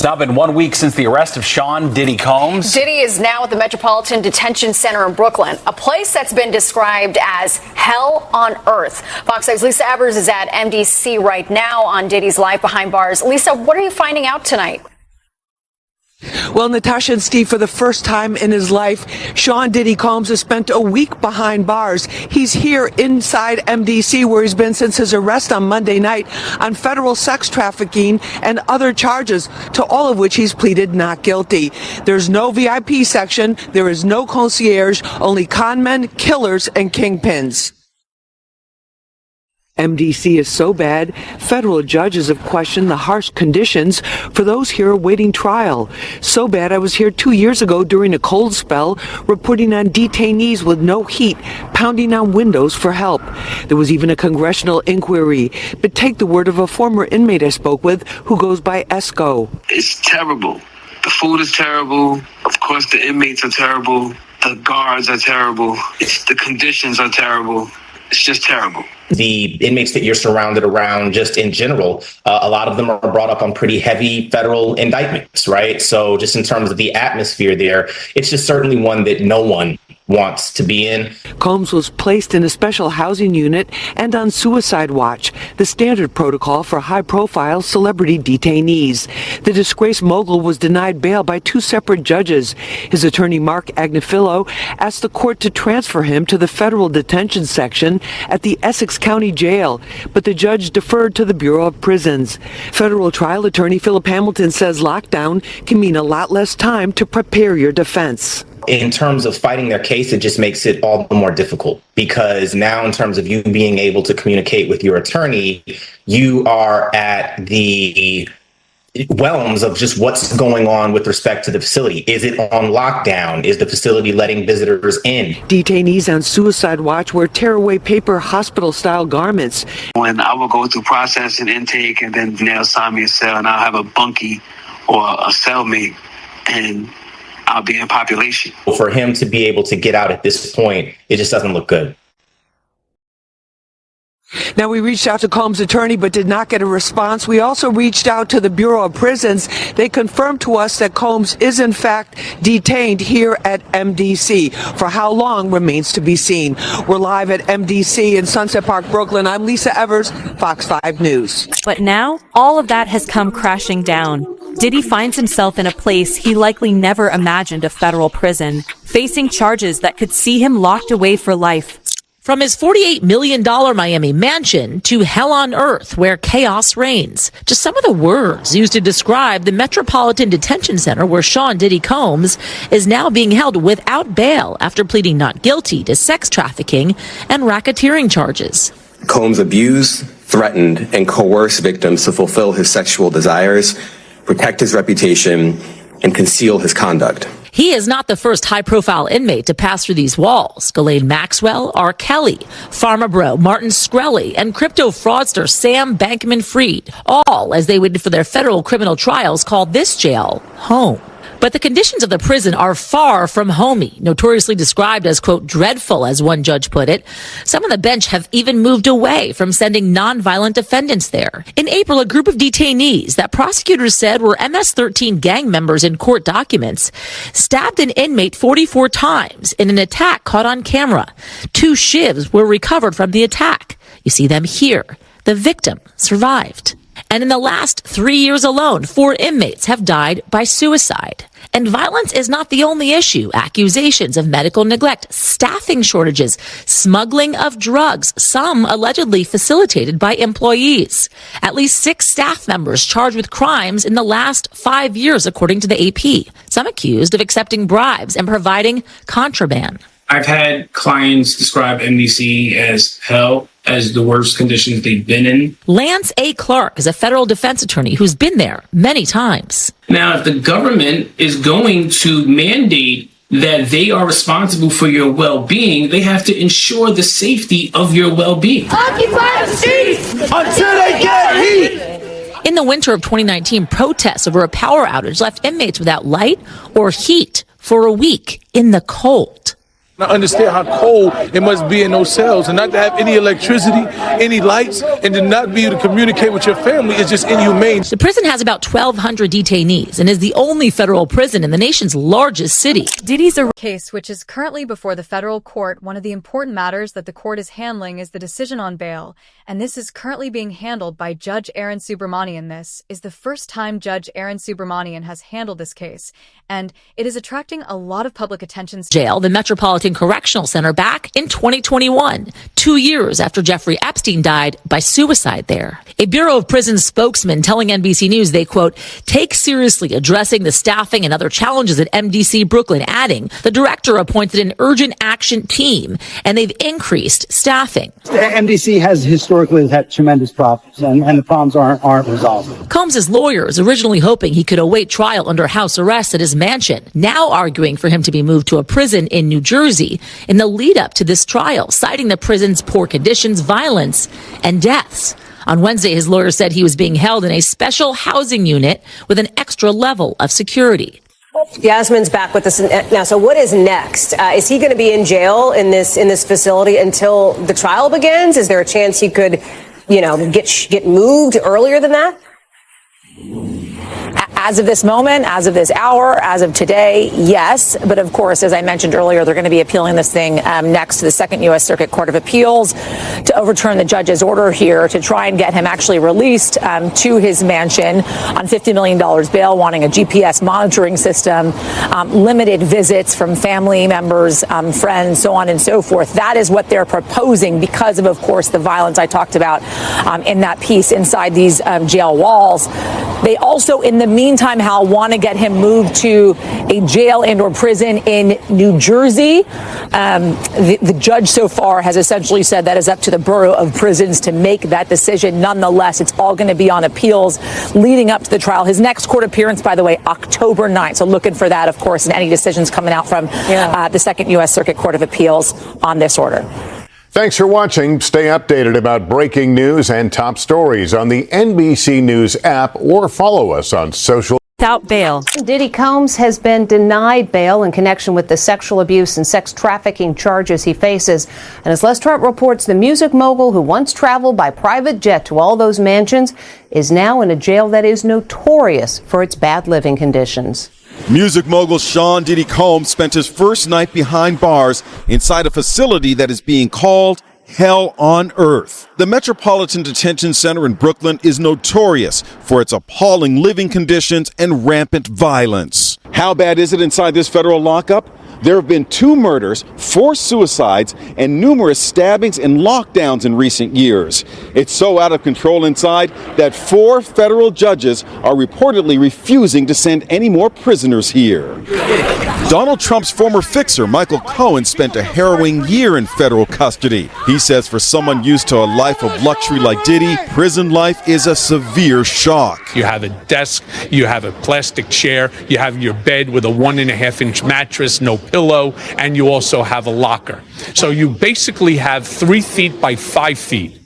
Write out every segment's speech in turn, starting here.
now been 1 week since the arrest of Sean Diddy Combs. Diddy is now at the Metropolitan Detention Center in Brooklyn, a place that's been described as hell on earth. Fox 5's Lisa Evers is at MDC right now on Diddy's life behind bars. Lisa, what are you finding out tonight? Well, Natasha and Steve, for the first time in his life, Sean Diddy Combs has spent a week behind bars. He's here inside MDC, where he's been since his arrest on Monday night on federal sex trafficking and other charges, to all of which he's pleaded not guilty. There's no VIP section. There is no concierge, only conmen, killers, and kingpins. MDC is so bad, federal judges have questioned the harsh conditions for those here awaiting trial. So bad, I was here 2 years ago during a cold spell, reporting on detainees with no heat, pounding on windows for help. There was even a congressional inquiry. But take the word of a former inmate I spoke with who goes by Esco. It's terrible. The food is terrible. Of course, the inmates are terrible. The guards are terrible. The conditions are terrible. It's just terrible. The inmates that you're surrounded around, just in general, a lot of them are brought up on pretty heavy federal indictments, right? So just in terms of the atmosphere there, it's just certainly one that no one wants to be in. Combs was placed in a special housing unit and on suicide watch, the standard protocol for high-profile celebrity detainees. The disgraced mogul was denied bail by 2 separate judges. His attorney, Mark Agnifilo, asked the court to transfer him to the federal detention section at the Essex County Jail, but the judge deferred to the Bureau of Prisons. Federal trial attorney Philip Hamilton says lockdown can mean a lot less time to prepare your defense. In terms of fighting their case, it just makes it all the more difficult, because now in terms of you being able to communicate with your attorney, you are at the realms of just what's going on with respect to the facility. Is it on lockdown? Is the facility letting visitors in? Detainees on suicide watch wear tearaway paper hospital-style garments. When I will go through process and intake, and then they'll assign me a cell, and I'll have a bunkie or a cellmate, and I'll be in population. For him to be able to get out at this point, it just doesn't look good. Now, we reached out to Combs' attorney but did not get a response. We also reached out to the Bureau of Prisons. They confirmed to us that Combs is in fact detained here at MDC. For how long remains to be seen. We're live at MDC in Sunset Park, Brooklyn. I'm Lisa Evers, Fox 5 News. But now, all of that has come crashing down. Diddy finds himself in a place he likely never imagined, a federal prison, facing charges that could see him locked away for life. From his $48 million Miami mansion to hell on earth where chaos reigns. Just some of the words used to describe the Metropolitan Detention Center where Sean Diddy Combs is now being held without bail after pleading not guilty to sex trafficking and racketeering charges. Combs abused, threatened, and coerced victims to fulfill his sexual desires, protect his reputation, and conceal his conduct. He is not the first high-profile inmate to pass through these walls. Ghislaine Maxwell, R. Kelly, Pharma Bro, Martin Shkreli, and crypto fraudster Sam Bankman-Fried, all as they waited for their federal criminal trials, called this jail home. But the conditions of the prison are far from homey, notoriously described as, quote, dreadful, as one judge put it. Some on the bench have even moved away from sending nonviolent defendants there. In April, a group of detainees that prosecutors said were MS-13 gang members in court documents stabbed an inmate 44 times in an attack caught on camera. 2 shivs were recovered from the attack. You see them here. The victim survived. And in the last 3 years alone, 4 inmates have died by suicide. And violence is not the only issue. Accusations of medical neglect, staffing shortages, smuggling of drugs, some allegedly facilitated by employees. At least 6 staff members charged with crimes in the last 5 years, according to the AP. Some accused of accepting bribes and providing contraband. I've had clients describe MDC as hell, as the worst conditions they've been in. Lance A. Clark is a federal defense attorney who's been there many times. Now, if the government is going to mandate that they are responsible for your well-being, they have to ensure the safety of your well-being. Occupy the streets until they get heat. In the winter of 2019, protests over a power outage left inmates without light or heat for a week in the cold. I understand how cold it must be in those cells, and not to have any electricity, any lights, and to not be able to communicate with your family is just inhumane. The prison has about 1,200 detainees and is the only federal prison in the nation's largest city. Diddy's case, which is currently before the federal court. One of the important matters that the court is handling is the decision on bail, and this is currently being handled by Judge Aaron Subramanian. This is the first time Judge Aaron Subramanian has handled this case, and it is attracting a lot of public attention. Jail, the Metropolitan Correctional Center, back in 2021, 2 years after Jeffrey Epstein died by suicide there. A Bureau of Prisons spokesman telling NBC News they, quote, take seriously addressing the staffing and other challenges at MDC Brooklyn, adding the director appointed an urgent action team and they've increased staffing. MDC has historically had tremendous problems, and the problems aren't resolved. Combs' lawyers originally hoping he could await trial under house arrest at his mansion, now arguing for him to be moved to a prison in New Jersey in the lead up to this trial, citing the prison's poor conditions, violence, and deaths. On Wednesday, his lawyer said he was being held in a special housing unit with an extra level of security. Yasmin's back with us now. So what is next? Is he going to be in jail in this facility until the trial begins? Is there a chance he could, get moved earlier than that? As of this moment, as of this hour, as of today, yes. But of course, as I mentioned earlier, they're going to be appealing this thing next to the Second U.S. Circuit Court of Appeals to overturn the judge's order here to try and get him actually released to his mansion on $50 million bail, wanting a GPS monitoring system, limited visits from family members, friends, so on and so forth. That is what they're proposing because of course, the violence I talked about in that piece inside these jail walls. They also, in the meantime, Hal, want to get him moved to a jail and/or prison in New Jersey. The judge so far has essentially said that is up to the Bureau of Prisons to make that decision. Nonetheless, it's all going to be on appeals leading up to the trial. His next court appearance, by the way, October 9th. So looking for that, of course, and any decisions coming out from the Second U.S. Circuit Court of Appeals on this order. Thanks for watching. Stay updated about breaking news and top stories on the NBC News app or follow us on social. Without bail. Diddy Combs has been denied bail in connection with the sexual abuse and sex trafficking charges he faces. And as Les Trump reports, the music mogul who once traveled by private jet to all those mansions is now in a jail that is notorious for its bad living conditions. Music mogul Sean Diddy Combs spent his first night behind bars inside a facility that is being called hell on earth. The Metropolitan Detention Center in Brooklyn is notorious for its appalling living conditions and rampant violence. How bad is it inside this federal lockup? There have been 2 murders, 4 suicides, and numerous stabbings and lockdowns in recent years. It's so out of control inside that 4 federal judges are reportedly refusing to send any more prisoners here. Donald Trump's former fixer, Michael Cohen, spent a harrowing year in federal custody. He says for someone used to a life of luxury like Diddy, prison life is a severe shock. You have a desk, you have a plastic chair, you have your bed with a 1.5-inch mattress, no pillow, and you also have a locker. So you basically have 3 feet by 5 feet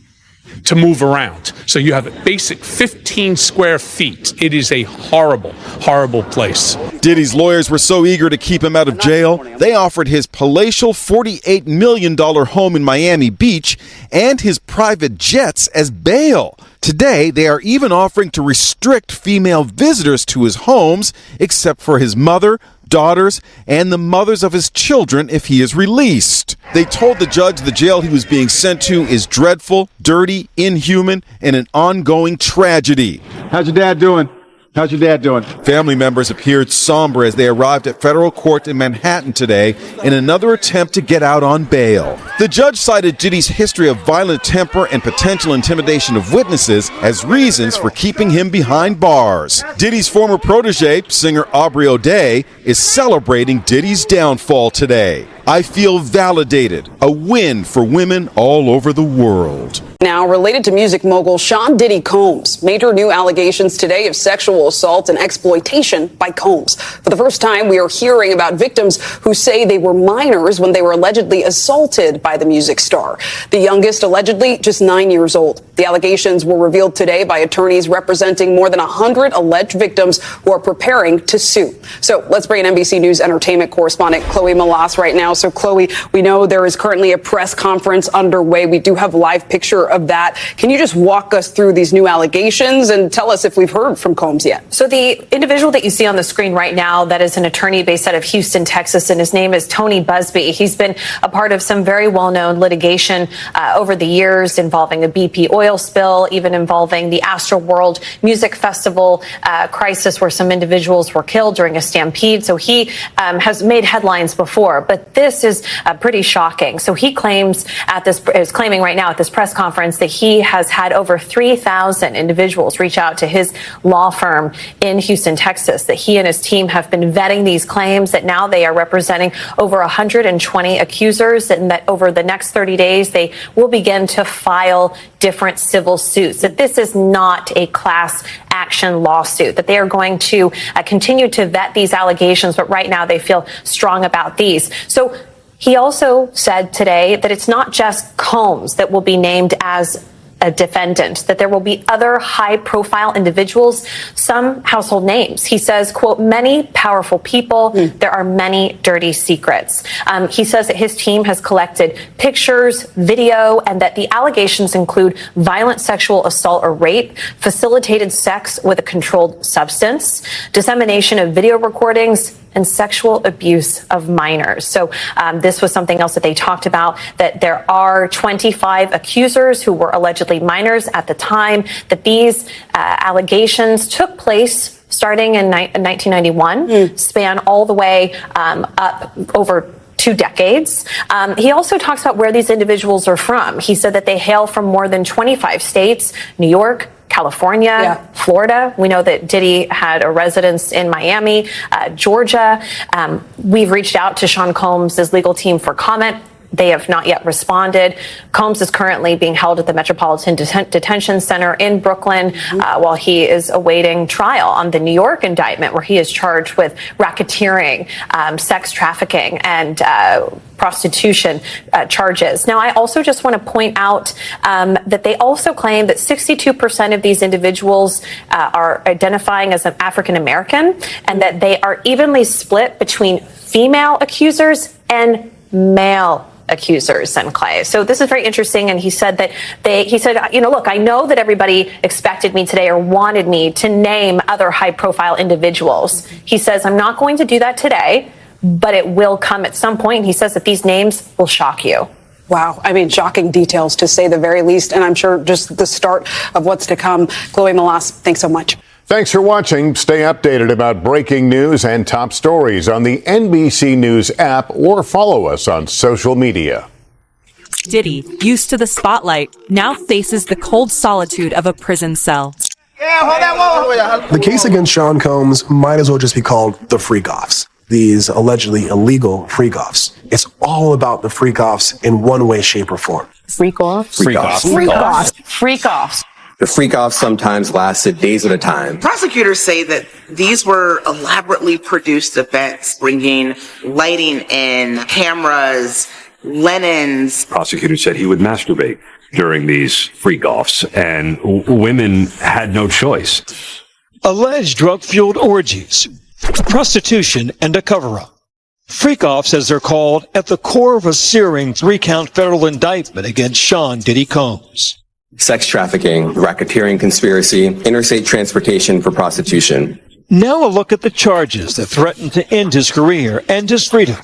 to move around. So you have a basic 15 square feet. It is a horrible, horrible place. Diddy's lawyers were so eager to keep him out of jail, they offered his palatial $48 million home in Miami Beach and his private jets as bail. Today, they are even offering to restrict female visitors to his homes, except for his mother, daughters, and the mothers of his children if he is released. They told the judge the jail he was being sent to is dreadful, dirty, inhuman, and an ongoing tragedy. How's your dad doing? How's your dad doing? Family members appeared somber as they arrived at federal court in Manhattan today in another attempt to get out on bail. The judge cited Diddy's history of violent temper and potential intimidation of witnesses as reasons for keeping him behind bars. Diddy's former protege, singer Aubrey O'Day, is celebrating Diddy's downfall today. I feel validated, a win for women all over the world. Now, related to music mogul Sean Diddy Combs, major new allegations today of sexual assault and exploitation by Combs. For the first time, we are hearing about victims who say they were minors when they were allegedly assaulted by the music star. The youngest allegedly just 9 years old. The allegations were revealed today by attorneys representing more than 100 alleged victims who are preparing to sue. So let's bring in NBC News entertainment correspondent Chloe Malas right now. So Chloe, we know there is currently a press conference underway. We do have a live picture of that. Can you just walk us through these new allegations and tell us if we've heard from Combs yet? So the individual that you see on the screen right now, that is an attorney based out of Houston, Texas, and his name is Tony Busby. He's been a part of some very well-known litigation over the years involving a BP oil spill, even involving the Astroworld Music Festival crisis where some individuals were killed during a stampede. So he has made headlines before, but this is pretty shocking. So he claims is claiming right now at this press conference that he has had over 3,000 individuals reach out to his law firm in Houston, Texas, that he and his team have been vetting these claims, that now they are representing over 120 accusers, and that over the next 30 days, they will begin to file different civil suits, that this is not a class action lawsuit, that they are going to continue to vet these allegations, but right now they feel strong about these. So he also said today that it's not just Combs that will be named as a defendant, that there will be other high-profile individuals, some household names. He says, quote, many powerful people, there are many dirty secrets. He says that his team has collected pictures, video, and that the allegations include violent sexual assault or rape, facilitated sex with a controlled substance, dissemination of video recordings, and sexual abuse of minors. So this was something else that they talked about, that there are 25 accusers who were allegedly minors at the time that these allegations took place starting in 1991, span all the way up over 2 decades. He also talks about where these individuals are from. He said that they hail from more than 25 states, New York, California, Florida. We know that Diddy had a residence in Miami, Georgia. We've reached out to Sean Combs' legal team for comment. They have not yet responded. Combs is currently being held at the Metropolitan Detention Center in Brooklyn while he is awaiting trial on the New York indictment, where he is charged with racketeering, sex trafficking, and prostitution charges. Now, I also just want to point out that they also claim that 62% of these individuals are identifying as an African American, and that they are evenly split between female accusers and male accusers, and Clay. So this is very interesting. And he said that look, I know that everybody expected me today or wanted me to name other high profile individuals. He says, I'm not going to do that today, but it will come at some point. He says that these names will shock you. Wow. I mean, shocking details to say the very least. And I'm sure just the start of what's to come. Chloe Malas, thanks so much. Thanks for watching. Stay updated about breaking news and top stories on the NBC News app or follow us on social media. Diddy, used to the spotlight, now faces the cold solitude of a prison cell. The case against Sean Combs might as well just be called the freak-offs. These allegedly illegal freak-offs. It's all about the freak-offs in one way, shape, or form. Freak-offs? Freak-offs. Freak-offs. Freak-offs. The freak-offs sometimes lasted days at a time. Prosecutors say that these were elaborately produced events, bringing lighting in, cameras, linens. Prosecutors said he would masturbate during these freak-offs, and women had no choice. Alleged drug-fueled orgies, prostitution, and a cover-up. Freak-offs, as they're called, at the core of a searing 3-count federal indictment against Sean Diddy Combs. Sex trafficking, racketeering conspiracy, interstate transportation for prostitution. Now a look at the charges that threatened to end his career and his freedom.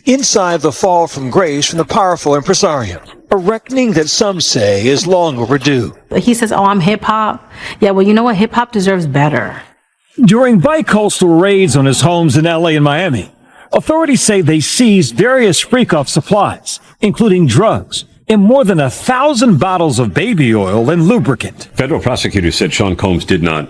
Inside the fall from grace from the powerful impresario. A reckoning that some say is long overdue. He says, I'm hip-hop. Yeah, well, you know what? Hip-hop deserves better. During bi-coastal raids on his homes in L.A. and Miami, authorities say they seized various freak-off supplies, including drugs, and more than 1,000 bottles of baby oil and lubricant. Federal prosecutors said Sean Combs did not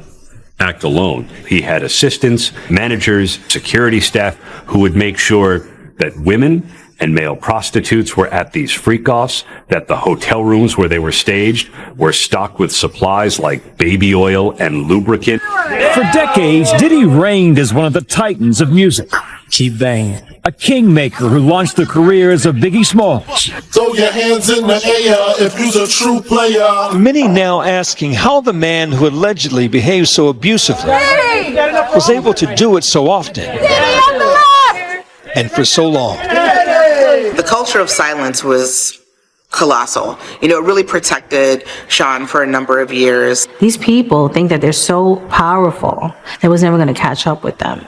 act alone. He had assistants, managers, security staff who would make sure that women and male prostitutes were at these freak-offs, that the hotel rooms where they were staged were stocked with supplies like baby oil and lubricant. For decades, Diddy reigned as one of the titans of music. Keep banging. A kingmaker who launched the careers of Biggie Smalls. Throw your hands in the air if you're a true player. Many now asking how the man who allegedly behaved so abusively was able to do it so often and for so long. The culture of silence was colossal. You know, it really protected Sean for a number of years. These people think that they're so powerful that was never going to catch up with them.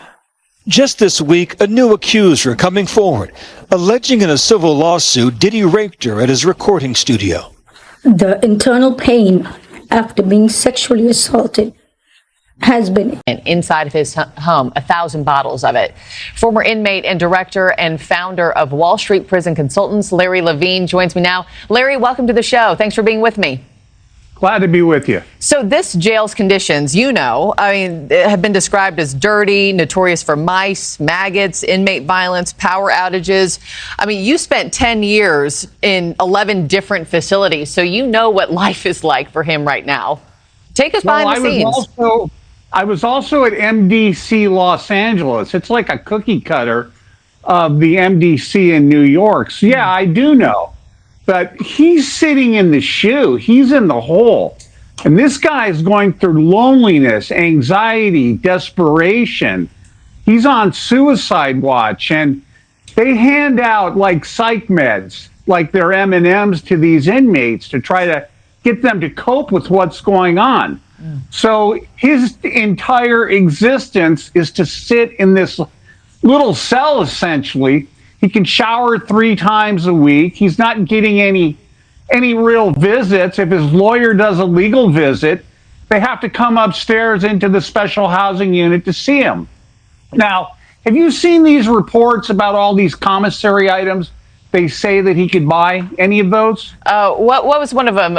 Just this week, a new accuser coming forward, alleging in a civil lawsuit Diddy raped her at his recording studio. The internal pain after being sexually assaulted has been. And inside of his home, 1,000 bottles of it. Former inmate and director and founder of Wall Street Prison Consultants, Larry Levine, joins me now. Larry, welcome to the show. Thanks for being with me. Glad to be with you. So this jail's conditions, have been described as dirty, notorious for mice, maggots, inmate violence, power outages. I mean, you spent 10 years in 11 different facilities, so you know what life is like for him right now. Take us behind the scenes. I was also at MDC Los Angeles. It's like a cookie cutter of the MDC in New York. So yeah, I do know. But he's sitting in the shoe. He's in the hole. And this guy is going through loneliness, anxiety, desperation. He's on suicide watch. And they hand out like psych meds, like they're M&Ms to these inmates to try to get them to cope with what's going on. So his entire existence is to sit in this little cell, essentially. He can shower 3 times a week. He's not getting any real visits. If his lawyer does a legal visit, they have to come upstairs into the special housing unit to see him. Now, have you seen these reports about all these commissary items they say that he could buy? Any of those? What was one of them?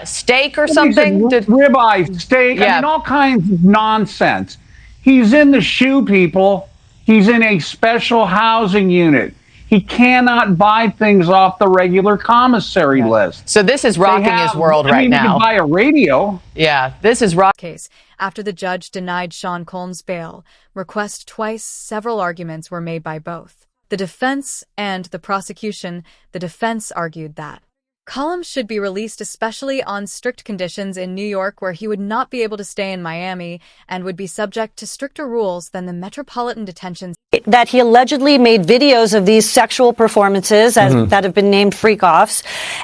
Steak or something? Ribeye, steak. Yeah. I mean, all kinds of nonsense. He's in the shoe, people. He's in a special housing unit. He cannot buy things off the regular commissary list. So this is rocking his world right now. He can buy a radio. Yeah, this is rock. Case. After the judge denied Sean Combs bail, request twice, several arguments were made by both the defense and the prosecution. The defense argued that Combs should be released, especially on strict conditions in New York, where he would not be able to stay in Miami and would be subject to stricter rules than the Metropolitan Detention. That he allegedly made videos of these sexual performances that have been named freak-offs.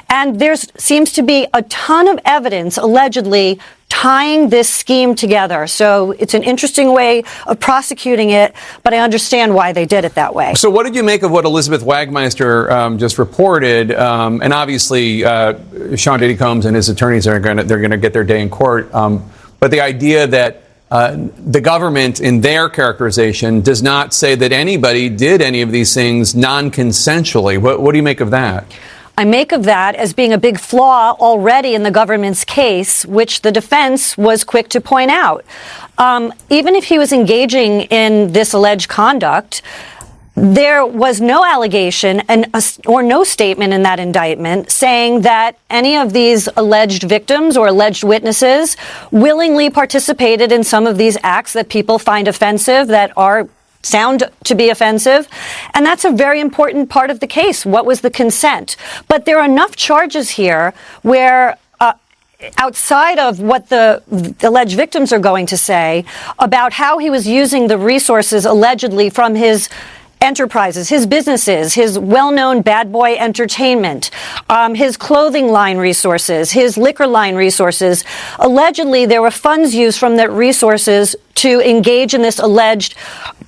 And there seems to be a ton of evidence, allegedly, tying this scheme together. So it's an interesting way of prosecuting it, but I understand why they did it that way. So what did you make of what Elizabeth Wagmeister just reported? And obviously, Sean Diddy Combs and his attorneys they're going to get their day in court. But the idea that the government, in their characterization, does not say that anybody did any of these things non-consensually. What do you make of that? I make of that as being a big flaw already in the government's case, which the defense was quick to point out. Even if he was engaging in this alleged conduct, there was no allegation or no statement in that indictment saying that any of these alleged victims or alleged witnesses willingly participated in some of these acts that people find offensive, that sound to be offensive. And that's a very important part of the case. What was the consent? But there are enough charges here where outside of what the alleged victims are going to say about how he was using the resources allegedly from his enterprises, his businesses, his well-known Bad Boy Entertainment, his clothing line resources, his liquor line resources. Allegedly, there were funds used from that resources to engage in this alleged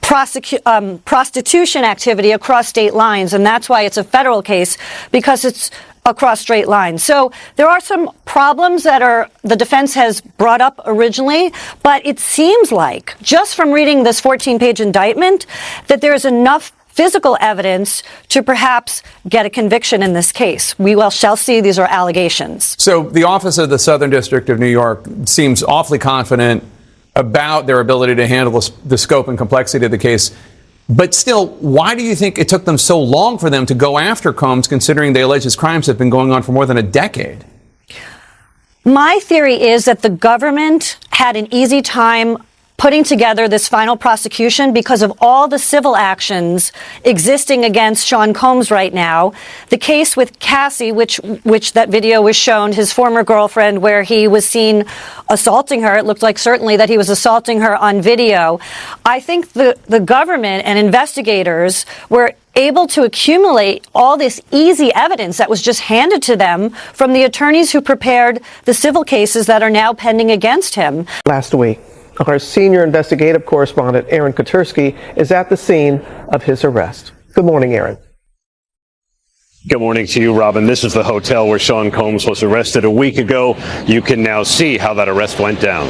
prostitution activity across state lines. And that's why it's a federal case, because it's across straight lines. So there are some problems that the defense has brought up originally, but it seems like, just from reading this 14-page indictment, that there's enough physical evidence to perhaps get a conviction in this case. We shall see. These are allegations. So the Office of the Southern District of New York seems awfully confident about their ability to handle the scope and complexity of the case. But still, why do you think it took them so long for them to go after Combs, considering they allege his crimes have been going on for more than a decade? My theory is that the government had an easy time putting together this final prosecution because of all the civil actions existing against Sean Combs right now. The case with Cassie, which that video was shown, his former girlfriend, where he was seen assaulting her. It looked like certainly that he was assaulting her on video. I think the government and investigators were able to accumulate all this easy evidence that was just handed to them from the attorneys who prepared the civil cases that are now pending against him. Last week, our senior investigative correspondent, Aaron Kotursky, is at the scene of his arrest. Good morning, Aaron. Good morning to you, Robin. This is the hotel where Sean Combs was arrested a week ago. You can now see how that arrest went down.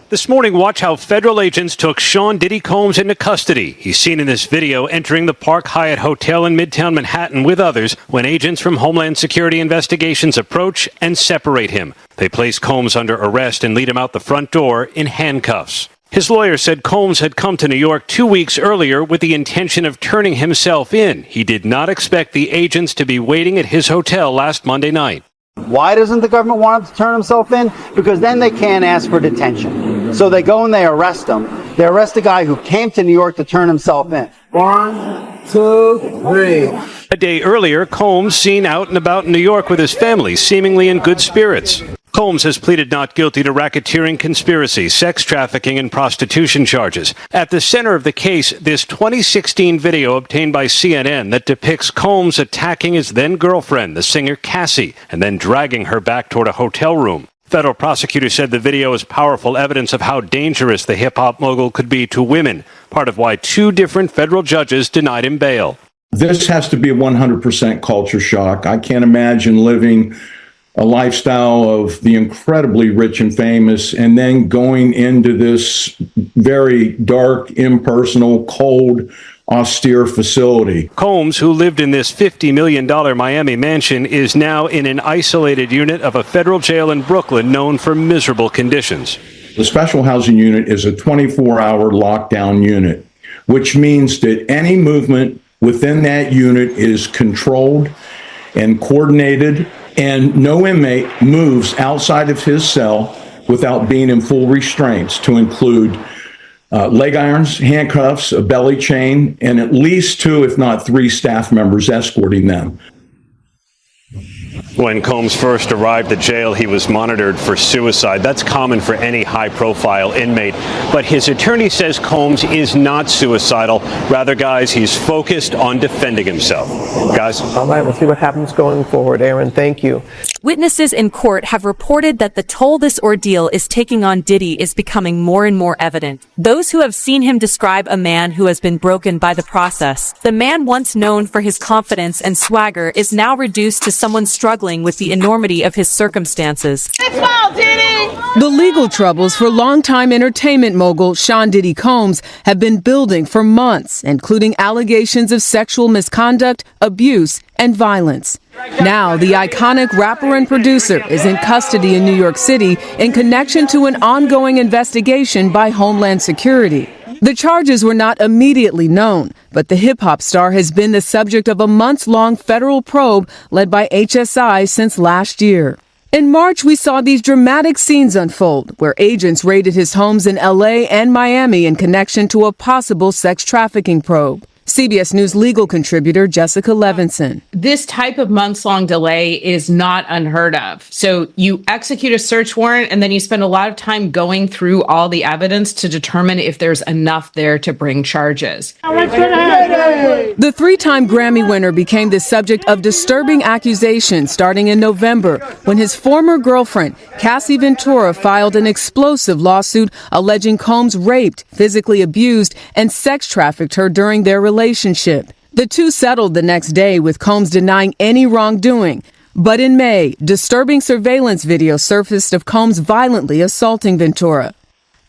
This morning, watch how federal agents took Sean Diddy Combs into custody. He's seen in this video entering the Park Hyatt Hotel in Midtown Manhattan with others when agents from Homeland Security Investigations approach and separate him. They place Combs under arrest and lead him out the front door in handcuffs. His lawyer said Combs had come to New York 2 weeks earlier with the intention of turning himself in. He did not expect the agents to be waiting at his hotel last Monday night. Why doesn't the government want him to turn himself in? Because then they can't ask for detention. So they go and they arrest him. They arrest a guy who came to New York to turn himself in. 1, 2, 3. A day earlier, Combs seen out and about in New York with his family, seemingly in good spirits. Combs has pleaded not guilty to racketeering, conspiracy, sex trafficking, and prostitution charges. At the center of the case, this 2016 video obtained by CNN that depicts Combs attacking his then-girlfriend, the singer Cassie, and then dragging her back toward a hotel room. Federal prosecutors said the video is powerful evidence of how dangerous the hip-hop mogul could be to women, part of why 2 different federal judges denied him bail. This has to be a 100% culture shock. I can't imagine living a lifestyle of the incredibly rich and famous and then going into this very dark, impersonal, cold, austere facility. Combs, who lived in this $50 million Miami mansion, is now in an isolated unit of a federal jail in Brooklyn known for miserable conditions. The special housing unit is a 24-hour lockdown unit, which means that any movement within that unit is controlled and coordinated, and no inmate moves outside of his cell without being in full restraints, to include leg irons, handcuffs, a belly chain, and at least 2, if not 3, staff members escorting them. When Combs first arrived at jail, he was monitored for suicide. That's common for any high-profile inmate. But his attorney says Combs is not suicidal. Rather, guys, he's focused on defending himself. Guys? All right, we'll see what happens going forward. Aaron, thank you. Witnesses in court have reported that the toll this ordeal is taking on Diddy is becoming more and more evident. Those who have seen him describe a man who has been broken by the process. The man once known for his confidence and swagger is now reduced to someone struggling with the enormity of his circumstances. The legal troubles for longtime entertainment mogul Sean Diddy Combs have been building for months, including allegations of sexual misconduct, abuse, and violence. Now, the iconic rapper and producer is in custody in New York City in connection to an ongoing investigation by Homeland Security. The charges were not immediately known, but the hip-hop star has been the subject of a months-long federal probe led by HSI since last year. In March, we saw these dramatic scenes unfold, where agents raided his homes in LA and Miami in connection to a possible sex trafficking probe. CBS News legal contributor Jessica Levinson. This type of months-long delay is not unheard of. So you execute a search warrant and then you spend a lot of time going through all the evidence to determine if there's enough there to bring charges. The 3-time Grammy winner became the subject of disturbing accusations starting in November when his former girlfriend, Cassie Ventura, filed an explosive lawsuit alleging Combs raped, physically abused, and sex trafficked her during their relationship. The 2 settled the next day, with Combs denying any wrongdoing. But in May, disturbing surveillance video surfaced of Combs violently assaulting Ventura.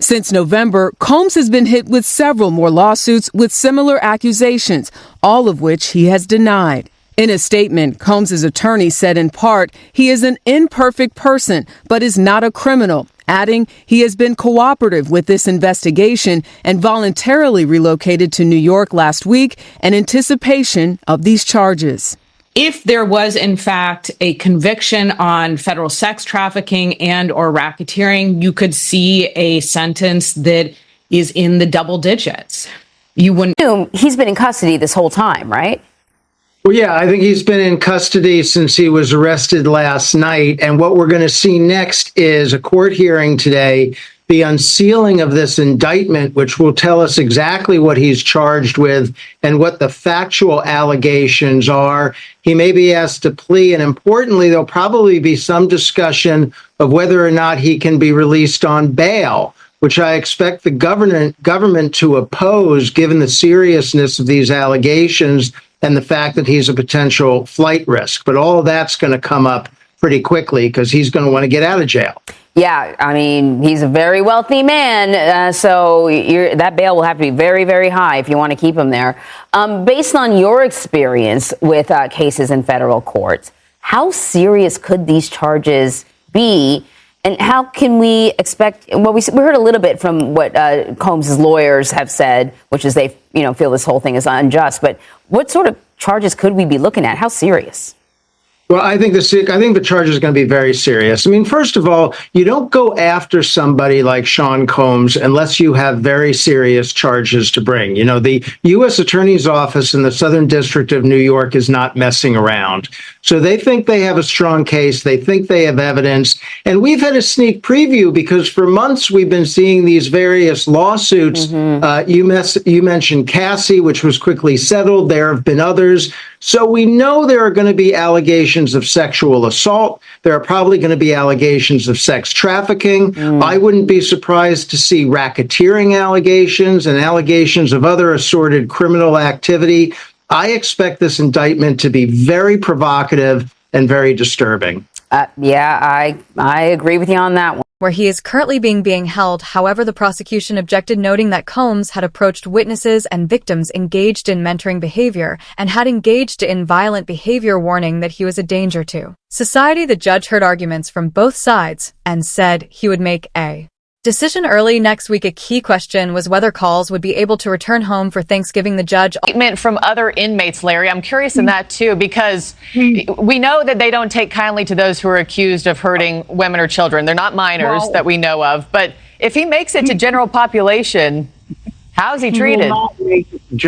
Since November, Combs has been hit with several more lawsuits with similar accusations, all of which he has denied. In a statement, Combs' attorney said in part, he is an imperfect person, but is not a criminal, adding he has been cooperative with this investigation and voluntarily relocated to New York last week in anticipation of these charges. If there was, in fact, a conviction on federal sex trafficking and or racketeering, you could see a sentence that is in the double digits. You wouldn't. He's been in custody this whole time, right? Well, yeah, I think he's been in custody since he was arrested last night. And what we're going to see next is a court hearing today, the unsealing of this indictment, which will tell us exactly what he's charged with and what the factual allegations are. He may be asked to plea, and importantly, there'll probably be some discussion of whether or not he can be released on bail, which I expect the government to oppose, given the seriousness of these allegations and the fact that he's a potential flight risk. But all of that's going to come up pretty quickly because he's going to want to get out of jail. Yeah, I mean, he's a very wealthy man, so that bail will have to be very, very high if you want to keep him there. Based on your experience with cases in federal courts, how serious could these charges be? And how can we expect? Well, we heard a little bit from what Combs' lawyers have said, which is they, feel this whole thing is unjust. But what sort of charges could we be looking at? How serious? Well, I think the charge is going to be very serious. I mean, first of all, you don't go after somebody like Sean Combs unless you have very serious charges to bring. The U.S. Attorney's Office in the Southern District of New York is not messing around. So they think they have a strong case. They think they have evidence. And we've had a sneak preview because for months we've been seeing these various lawsuits. You mentioned Cassie, which was quickly settled. There have been others. So we know there are going to be allegations of sexual assault. There are probably going to be allegations of sex trafficking. I wouldn't be surprised to see racketeering allegations and allegations of other assorted criminal activity. I expect this indictment to be very provocative and very disturbing. I agree with you on that one. Where he is currently being held. However, the prosecution objected, noting that Combs had approached witnesses and victims engaged in mentoring behavior and had engaged in violent behavior, warning that he was a danger to society. The judge heard arguments from both sides and said he would make a decision early next week. A key question was whether Combs would be able to return home for Thanksgiving. The judge Statement from other inmates, Larry. I'm curious in that too, because we know that they don't take kindly to those who are accused of hurting women or children. They're not minors that we know of. But if he makes it to general population, how is he treated?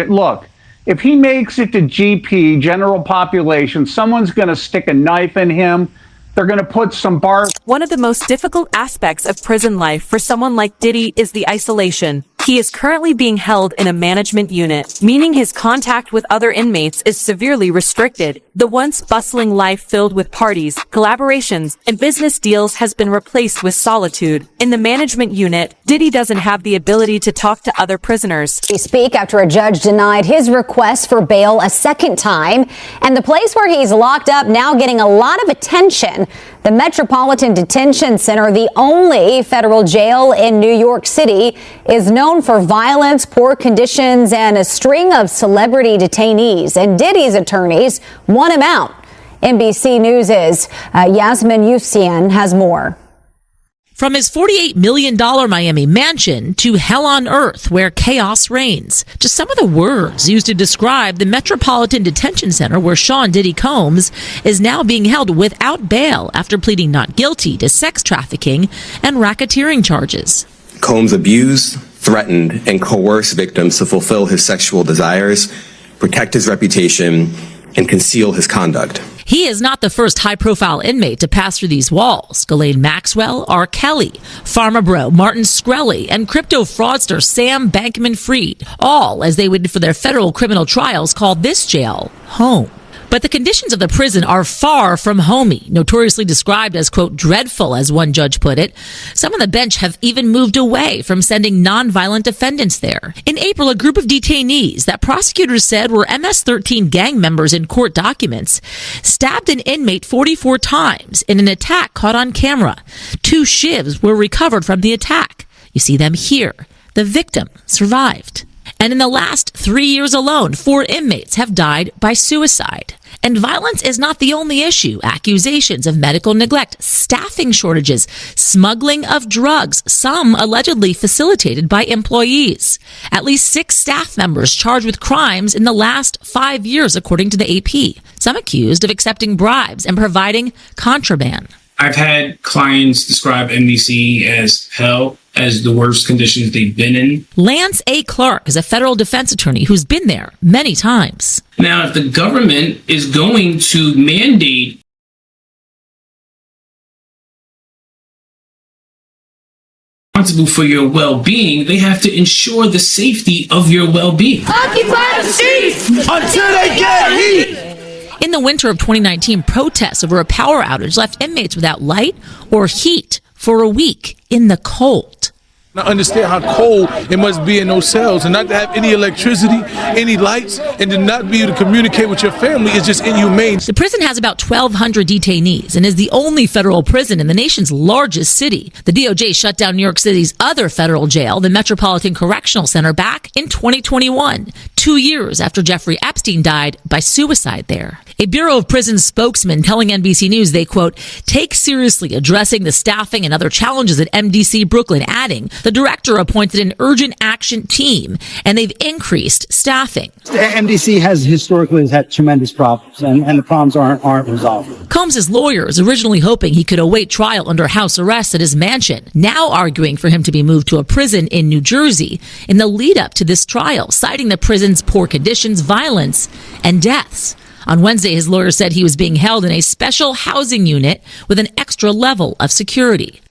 Look, if he makes it to GP, general population, someone's going to stick a knife in him. They're going to put some bars. One of the most difficult aspects of prison life for someone like Diddy is the isolation. He is currently being held in a management unit, meaning his contact with other inmates is severely restricted. The once bustling life filled with parties, collaborations, and business deals has been replaced with solitude. In the management unit, Diddy doesn't have the ability to talk to other prisoners. He speak after a judge denied his request for bail a second time, and the place where he's locked up now getting a lot of attention. The Metropolitan Detention Center, the only federal jail in New York City, is known for violence, poor conditions, and a string of celebrity detainees. And Diddy's attorneys want him out. NBC News' Yasmin Youssian has more. From his $48 million Miami mansion to hell on earth where chaos reigns. Just some of the words used to describe the Metropolitan Detention Center where Sean Diddy Combs is now being held without bail after pleading not guilty to sex trafficking and racketeering charges. Combs abused, threatened, and coerced victims to fulfill his sexual desires, protect his reputation, and conceal his conduct. He is not the first high-profile inmate to pass through these walls. Ghislaine Maxwell, R. Kelly, Pharma Bro, Martin Shkreli, and crypto fraudster Sam Bankman-Fried, all as they waited for their federal criminal trials, called this jail home. But the conditions of the prison are far from homey, notoriously described as, quote, dreadful, as one judge put it. Some on the bench have even moved away from sending nonviolent defendants there. In April, a group of detainees that prosecutors said were MS-13 gang members in court documents stabbed an inmate 44 times in an attack caught on camera. 2 shivs were recovered from the attack. You see them here. The victim survived. And in the last 3 years alone, 4 inmates have died by suicide. And violence is not the only issue. Accusations of medical neglect, staffing shortages, smuggling of drugs, some allegedly facilitated by employees. At least 6 staff members charged with crimes in the last 5 years, according to the AP. Some accused of accepting bribes and providing contraband. I've had clients describe MDC as hell, as the worst conditions they've been in. Lance A. Clark is a federal defense attorney who's been there many times. Now, if the government is going to mandate responsible for your well-being, they have to ensure the safety of your well-being. Occupy the streets until they get heat. In the winter of 2019, protests over a power outage left inmates without light or heat for a week in the cold. I understand how cold it must be in those cells, and not to have any electricity, any lights, and to not be able to communicate with your family is just inhumane. The prison has about 1,200 detainees and is the only federal prison in the nation's largest city. The DOJ shut down New York City's other federal jail, the Metropolitan Correctional Center, back in 2021, 2 years after Jeffrey Epstein died by suicide there. A Bureau of Prisons spokesman telling NBC News they, quote, take seriously addressing the staffing and other challenges at MDC Brooklyn, adding the director appointed an urgent action team and they've increased staffing. The MDC has historically had tremendous problems, and the problems aren't resolved. Combs' lawyers originally hoping he could await trial under house arrest at his mansion, now arguing for him to be moved to a prison in New Jersey in the lead up to this trial, citing the prison's poor conditions, violence, and deaths. On Wednesday, his lawyer said he was being held in a special housing unit with an extra level of security.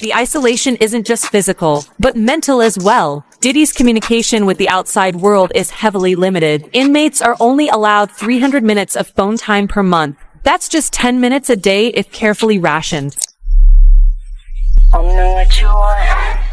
The isolation isn't just physical, but mental as well. Diddy's communication with the outside world is heavily limited. Inmates are only allowed 300 minutes of phone time per month. That's just 10 minutes a day if carefully rationed.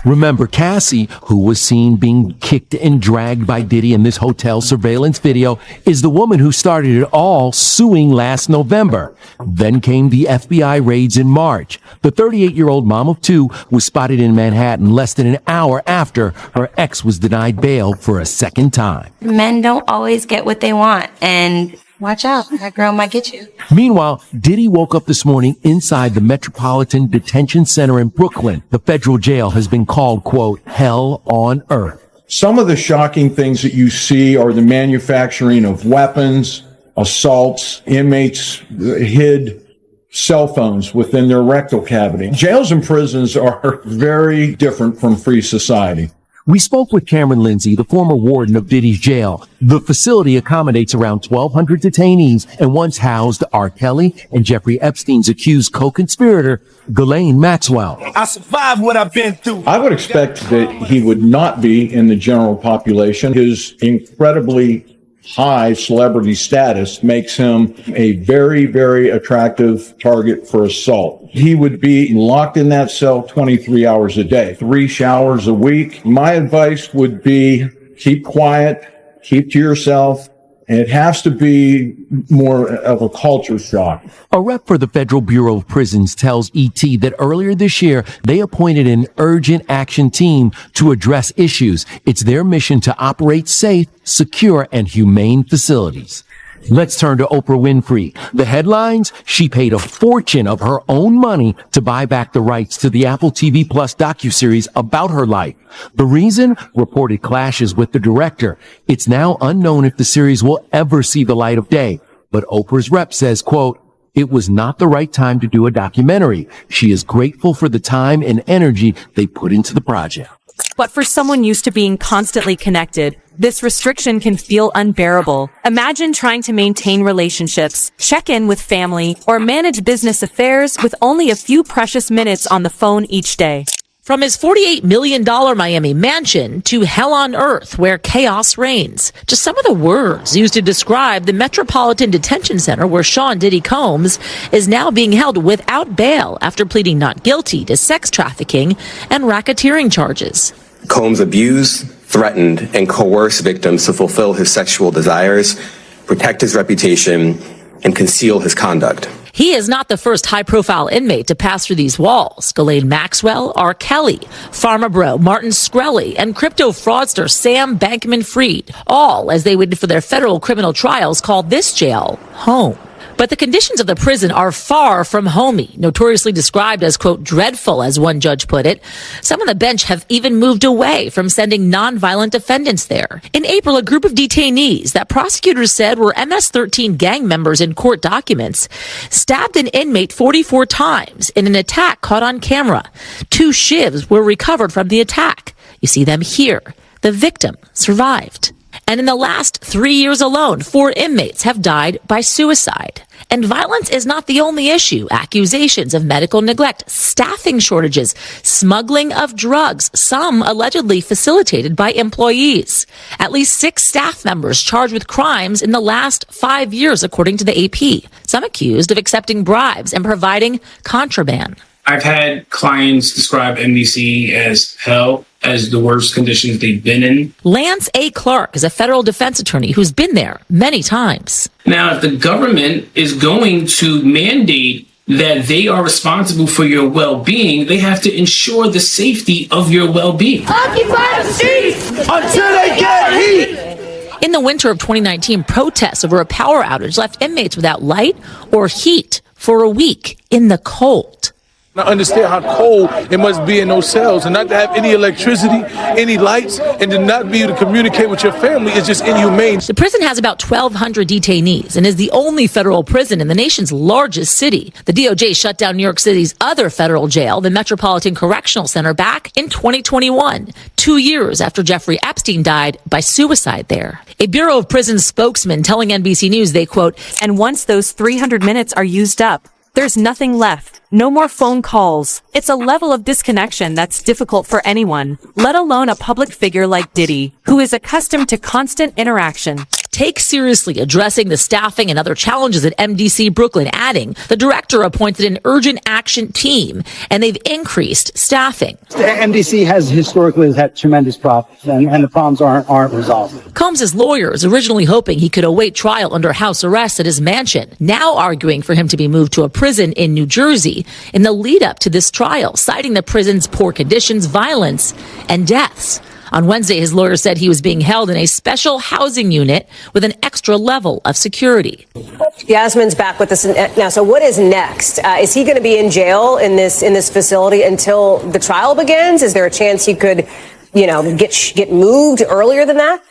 Remember, Cassie, who was seen being kicked and dragged by Diddy in this hotel surveillance video, is the woman who started it all, suing last November. Then came the FBI raids in March. The 38-year-old mom of 2 was spotted in Manhattan less than an hour after her ex was denied bail for a second time. Men don't always get what they want, and watch out, that girl might get you. Meanwhile, Diddy woke up this morning inside the Metropolitan Detention Center in Brooklyn. The federal jail has been called, quote, hell on earth. Some of the shocking things that you see are the manufacturing of weapons, assaults. Inmates hid cell phones within their rectal cavity. Jails and prisons are very different from free society. We spoke with Cameron Lindsay, the former warden of Diddy's jail. The facility accommodates around 1,200 detainees and once housed R. Kelly and Jeffrey Epstein's accused co-conspirator, Ghislaine Maxwell. I survived what I've been through. I would expect that he would not be in the general population. His incredibly high celebrity status makes him a very, very attractive target for assault. He would be locked in that cell 23 hours a day, 3 showers a week. My advice would be keep quiet, keep to yourself. It has to be more of a culture shock. A rep for the Federal Bureau of Prisons tells ET that earlier this year, they appointed an urgent action team to address issues. It's their mission to operate safe, secure, and humane facilities. Let's turn to Oprah Winfrey. The headlines? She paid a fortune of her own money to buy back the rights to the Apple TV Plus docuseries about her life. The reason? Reported clashes with the director. It's now unknown if the series will ever see the light of day. But Oprah's rep says, quote, it was not the right time to do a documentary. She is grateful for the time and energy they put into the project. But for someone used to being constantly connected, this restriction can feel unbearable. Imagine trying to maintain relationships, check in with family, or manage business affairs with only a few precious minutes on the phone each day. From his $48 million Miami mansion to hell on earth where chaos reigns. Just some of the words used to describe the Metropolitan Detention Center where Sean Diddy Combs is now being held without bail after pleading not guilty to sex trafficking and racketeering charges. Combs abused, threatened, and coerced victims to fulfill his sexual desires, protect his reputation, and conceal his conduct. He is not the first high-profile inmate to pass through these walls. Ghislaine Maxwell, R. Kelly, Pharma Bro, Martin Shkreli, and crypto fraudster Sam Bankman-Fried, all as they waited for their federal criminal trials, called this jail home. But the conditions of the prison are far from homey, notoriously described as, quote, dreadful, as one judge put it. Some on the bench have even moved away from sending nonviolent defendants there. In April, a group of detainees that prosecutors said were MS-13 gang members in court documents stabbed an inmate 44 times in an attack caught on camera. 2 shivs were recovered from the attack. You see them here. The victim survived. And in the last 3 years alone, 4 inmates have died by suicide. And violence is not the only issue. Accusations of medical neglect, staffing shortages, smuggling of drugs, some allegedly facilitated by employees. At least 6 staff members charged with crimes in the last 5 years, according to the AP. Some accused of accepting bribes and providing contraband. I've had clients describe NBC as hell, as the worst conditions they've been in. Lance A. Clark is a federal defense attorney who's been there many times. Now, if the government is going to mandate that they are responsible for your well-being, they have to ensure the safety of your well-being. Occupy the streets until they get heat. In the winter of 2019, protests over a power outage left inmates without light or heat for a week in the cold. I understand how cold it must be in those cells, and not to have any electricity, any lights, and to not be able to communicate with your family is just inhumane. The prison has about 1,200 detainees and is the only federal prison in the nation's largest city. The DOJ shut down New York City's other federal jail, the Metropolitan Correctional Center, back in 2021, 2 years after Jeffrey Epstein died by suicide there. A Bureau of Prisons spokesman telling NBC News they, quote, "And once those 300 minutes are used up, there's nothing left. No more phone calls. It's a level of disconnection that's difficult for anyone, let alone a public figure like Diddy, who is accustomed to constant interaction." Take seriously addressing the staffing and other challenges at MDC Brooklyn, adding the director appointed an urgent action team and they've increased staffing. The MDC has historically had tremendous problems, and the problems aren't resolved. Combs' lawyers originally hoping he could await trial under house arrest at his mansion, now arguing for him to be moved to a prison in New Jersey in the lead up to this trial, citing the prison's poor conditions, violence, and deaths. On Wednesday, his lawyer said he was being held in a special housing unit with an extra level of security. Yasmin's back with us now. So what is next? Is he going to be in jail in this facility until the trial begins? Is there a chance he could, get moved earlier than that?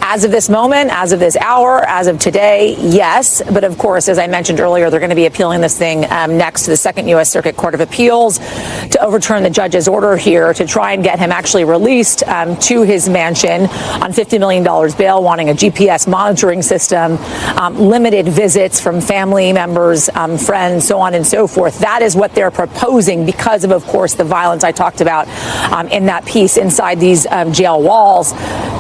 As of this moment, as of this hour, as of today, yes. But of course, as I mentioned earlier, they're going to be appealing this thing next to the Second U.S. Circuit Court of Appeals to overturn the judge's order here to try and get him actually released to his mansion on $50 million bail, wanting a GPS monitoring system, limited visits from family members, friends, so on and so forth. That is what they're proposing because of course, the violence I talked about in that piece inside these jail walls.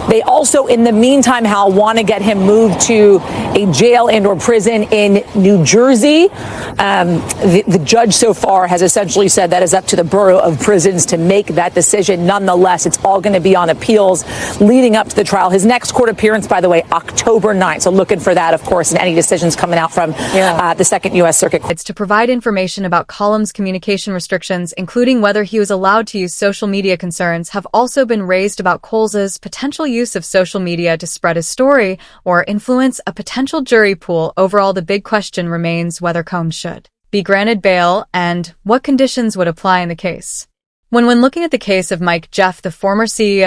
They also, in the meantime, Hal, want to get him moved to a jail and or prison in New Jersey. The judge so far has essentially said that is up to the Bureau of Prisons to make that decision. Nonetheless, it's all going to be on appeals leading up to the trial. His next court appearance, by the way, October 9th. So looking for that, of course, and any decisions coming out from the Second U.S. Circuit. It's to provide information about Cullum's communication restrictions, including whether he was allowed to use social media. Concerns have also been raised about Coles's potential use of social media to spread his story or influence a potential jury pool. Overall, the big question remains whether Combs should be granted bail and what conditions would apply in the case. When looking at the case of Mike Jeff, the former CEO